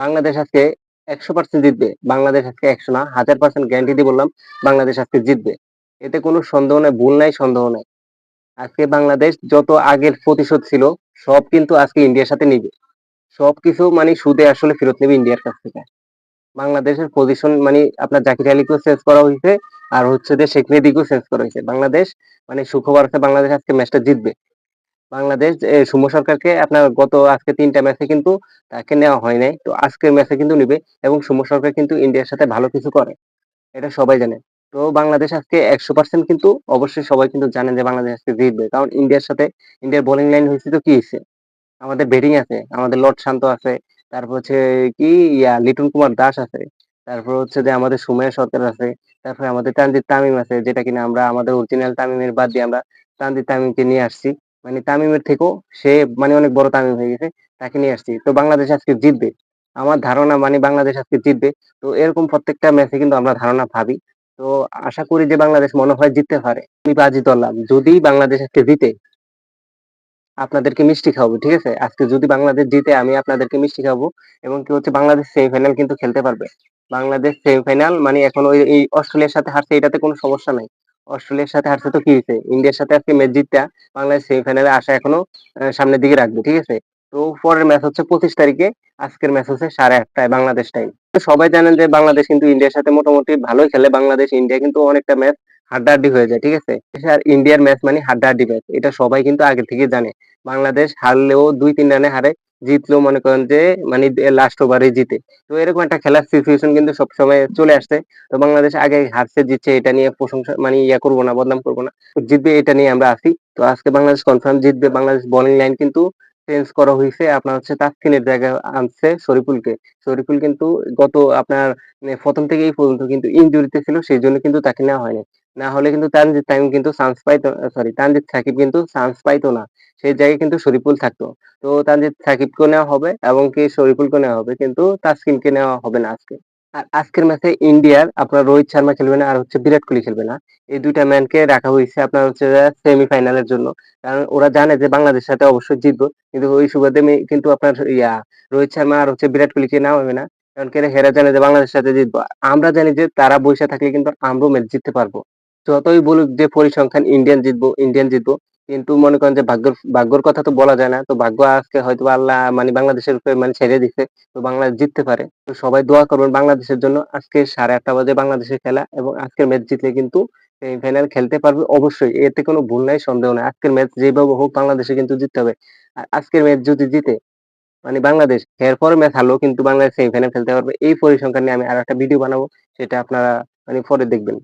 বাংলাদেশ আজকে 100% জিতবে। বাংলাদেশ আজকে 100 না 1000% গ্যারান্টি দিয়ে বললাম বাংলাদেশ আজকে জিতবে। এতে কোনো সন্দেহ নাই, ভুল নাই, সন্দেহ নাই। আজকে বাংলাদেশ যত আগের প্রতিশোধ ছিল সব কিন্তু আজকে ইন্ডিয়ার সাথে নিবে। সবকিছু মানে সুদে আসলে ফেরত নেবে ইন্ডিয়ার কাছ থেকে। বাংলাদেশের পজিশন মানে আপনার জাকির আলীকেও চেঞ্জ করা হয়েছে আর হচ্ছে যে শেখ মেহেদীকেও চেঞ্জ করা হয়েছে। বাংলাদেশ মানে সুখবর আছে বাংলাদেশ আজকে ম্যাচটা জিতবে। বাংলাদেশ সৌম্য সরকারকে আপনার গত আজকে ৩ টা ম্যাচে কিন্তু তাকে নেওয়া হয় নাই। তো আজকের ম্যাচে কিন্তু নিবে এবং সৌম্য সরকার কিন্তু ইন্ডিয়ার সাথে ভালো কিছু করে। এটা সবাই জানে। তো বাংলাদেশ আজকে 100% কিন্তু অবশ্যই সবাই কিন্তু জানেন যে বাংলাদেশ আজকে জিতবে। কারণ ইন্ডিয়ার সাথে ইন্ডিয়ার বোলিং লাইন হইছে তো কি হইছে? আমাদের ব্যাটিং আছে, আমাদের লর্ড শান্ত আছে, তারপর হচ্ছে কি লিটন কুমার দাস আছে, তারপর হচ্ছে যে আমাদের সুমেশ সরকার আছে, তারপরে আমাদের তানজিদ তামিম আছে যেটা কিনা আমরা আমাদের অরিজিনাল তামিমের বাদ দিয়ে আমরা তানজিদ তামিমকে নিয়ে আসছি। মানে তামিমের থেকেও সে মানে অনেক বড় তামিম হয়ে গেছে, তাকে নিয়ে আসছি। তো বাংলাদেশ আজকে জিতবে। আমার ধারণা মানে বাংলাদেশ আজকে জিতবে। তো এরকম প্রত্যেকটা ম্যাচে কিন্তু আমরা ধারণা ভাবি। তো আশা করি যে বাংলাদেশ মনে হয় জিততে পারে। আমি বাজি ধরলাম যদি বাংলাদেশ আজকে জিতে আপনাদেরকে মিষ্টি খাওয়াবো। ঠিক আছে? আজকে যদি বাংলাদেশ জিতে আমি আপনাদেরকে মিষ্টি খাওয়াবো এবং কি হচ্ছে বাংলাদেশ সেমিফাইনাল কিন্তু খেলতে পারবে। বাংলাদেশ সেমিফাইনাল মানে এখন ওই এই অস্ট্রেলিয়ার সাথে হারছে এটাতে কোনো সমস্যা নাই। অস্ট্রেলিয়ার সাথে হারছে তো কি হইছে? ইন্ডিয়ার সাথে আজকে ম্যাচ জিতটা বাংলাদেশ সেমিফাইনালে আসা এখনো সামনের দিকে রাখবে। ঠিক আছে? তো পরের ম্যাচ হচ্ছে ২৫ তারিখে। আজকের ম্যাচ হচ্ছে ৮:৩০ টায় বাংলাদেশ টাইম। তো সবাই জানেন যে বাংলাদেশ কিন্তু ইন্ডিয়ার সাথে মোটামুটি ভালোই খেলে। বাংলাদেশ ইন্ডিয়া কিন্তু অনেকটা ম্যাচ হাড্ডাহাড্ডি হয়ে যায়। ঠিক আছে? আর ইন্ডিয়ার ম্যাচ মানে হাড্ডাহাড্ডি ম্যাচ। এটা সবাই কিন্তু আগে থেকেই জানে। বাংলাদেশ হারলেও ২-৩ রানে হারে, জিতলেও মনে করেন যে মানে লাস্ট ওভারে জিতে। তো এরকম একটা খেলার সিচুয়েশন কিন্তু সবসময় চলে আসছে। তো বাংলাদেশ আগে হারছে জিতছে এটা নিয়ে প্রশংসা মানে করবো না, বদনাম করবো না। জিতবে এটা নিয়ে আমরা আছি। তো আজকে বাংলাদেশ কনফার্ম জিতবে। বাংলাদেশ বোলিং লাইন কিন্তু চেঞ্জ করা হইছে। আপনার হচ্ছে তাসকিনের জায়গায় আনছে শরীফুলকে। শরীফুল কিন্তু গত আপনার ১ম থেকে এই পর্যন্ত কিন্তু ইনজুরিতে ছিল সেইজন্য কিন্তু তাকে নেওয়া হয়নি। না হলে কিন্তু তানজিদ তামিম কিন্তু চান্স পাইতো সরি তানজিদ সাকিব কিন্তু চান্স পাইতো না। সেই জায়গায় কিন্তু শরীফুল থাকতো। তো তানজিদ সাকিবকেও নেওয়া হবে এবং কি শরীফুলকেও নেওয়া হবে কিন্তু তাসকিনকে নেওয়া হবে না আজকে। আর আজকের ম্যাচে ইন্ডিয়ার আপনার রোহিত শর্মা খেলবে না আর হচ্ছে বিরাট কোহলি খেলবে না। এই ২ টা ম্যানকে রাখা হইছে আপনার হচ্ছে সেমিফাইনালের জন্য। কারণ ওরা জানে যে বাংলাদেশের সাথে অবশ্যই জিতবো। কিন্তু ওই সুবাদে কিন্তু আপনার রোহিত শর্মা আর হচ্ছে বিরাট কোহলিকে নেওয়া হবে না। কারণ কি হেরা জানে যে বাংলাদেশের সাথে জিতবো। আমরা জানি যে তারা বইসা থাকলে কিন্তু আমরাও ম্যাচ জিততে পারবো। যতই বলুক যে পরিসংখ্যান ইন্ডিয়ান জিতবো, ইন্ডিয়ান জিতবো। কিন্তু মনে করেন যে ভাগ্যর কথা তো বলা যায় না। তো ভাগ্য আজকে হয়তোবা আল্লাহ মানে বাংলাদেশের উপরে মানে ছেড়ে দিছে। তো বাংলাদেশ জিততে পারে। তো সবাই দোয়া করবেন বাংলাদেশের জন্য। আজকে ৮:৩০ বাজে বাংলাদেশের খেলা এবং আজকের ম্যাচ জিতলে কিন্তু সেমিফাইনাল খেলতে পারবে অবশ্যই। এতে কোনো ভুল নাই, সন্দেহ নাই। আজকের ম্যাচ যেভাবে হোক বাংলাদেশে কিন্তু জিততে হবে। আর আজকের ম্যাচ যদি জিতে মানে বাংলাদেশ এরপরের ম্যাচ হারলেও কিন্তু বাংলাদেশ সেমিফাইনাল খেলতে পারবে। এই পরিসংখ্যান নিয়ে আমি আরেকটা ভিডিও বানাবো। সেটা আপনারা মানে পরে দেখবেন।